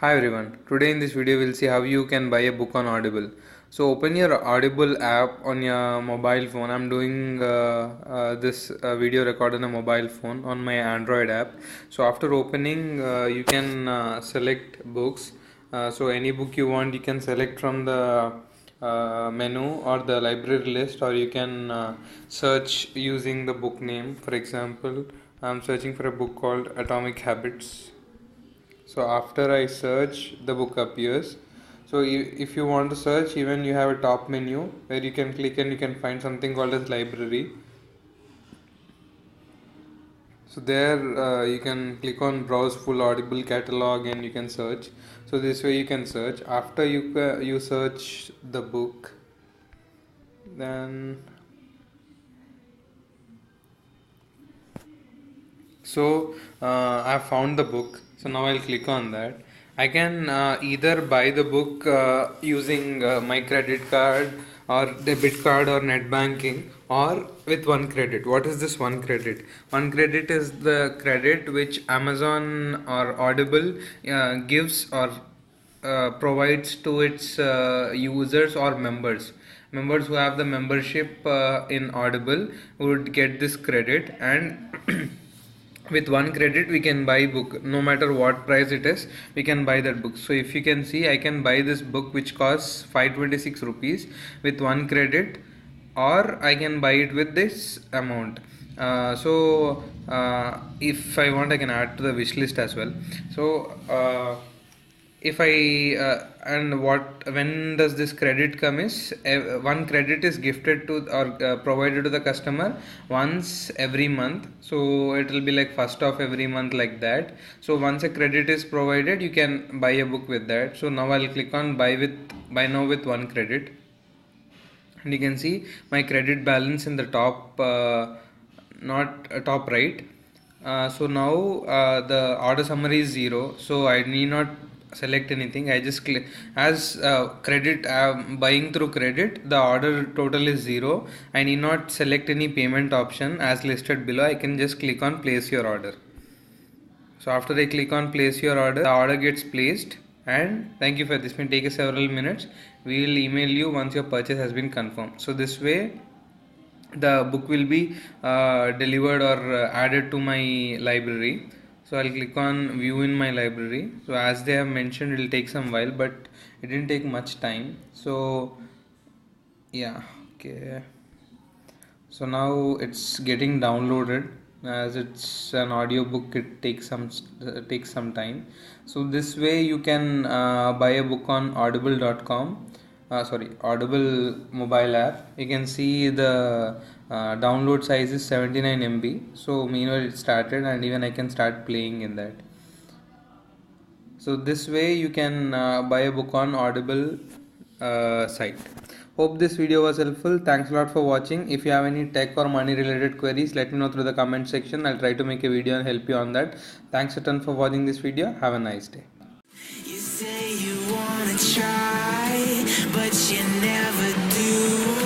Hi everyone, today in this video we'll see how you can buy a book on Audible. So open your Audible app on your mobile phone. I'm doing this video record on a mobile phone on my Android app. So after opening you can select books. So any book you want you can select from the menu or the library list, or you can search using the book name. For example, I'm searching for a book called Atomic Habits. So after I search, the book appears. So if you want to search, even you have a top menu where you can click and you can find something called as library. So there you can click on browse full Audible catalog and you can search. So this way you can search. After you search the book, then I found the book. So now I'll click on that. I can either buy the book using my credit card or debit card or net banking, or with one credit. What is this one credit? One credit is the credit which Amazon or Audible gives or provides to its users or members who have the membership in Audible would get this credit, and with one credit we can buy book no matter what price it is. We can buy that book. So if you can see, I can buy this book which costs 526 rupees with one credit, or I can buy it with this amount. If I want, I can add to the wish list as well. If I and what when does this credit come is, one credit is gifted to or provided to the customer once every month. So it will be like first of every month, like that. So once a credit is provided, you can buy a book with that. So now I'll click on buy now with one credit, and you can see my credit balance in the top not top right. So now the order summary is 0, so I need not select anything. I just click as credit, buying through credit, the order total is 0. I need not select any payment option as listed below. I can just click on place your order. So after I click on place your order, the order gets placed, and thank you for this. May take several minutes. We will email you once your purchase has been confirmed. So this way the book will be delivered or added to my library. So I'll click on view in my library. So as they have mentioned, it will take some while, but it didn't take much time. So yeah, okay. So now it's getting downloaded. As it's an audio book, it takes some time. So this way you can buy a book on audible.com. Audible mobile app. You can see the download size is 79 MB. So meanwhile it started, and even I can start playing in that. So this way you can buy a book on Audible site. Hope this video was helpful. Thanks a lot for watching. If you have any tech or money related queries, let me know through the comment section. I'll try to make a video and help you on that. Thanks a ton for watching this video. Have a nice day. You say you wanna try, but you never do.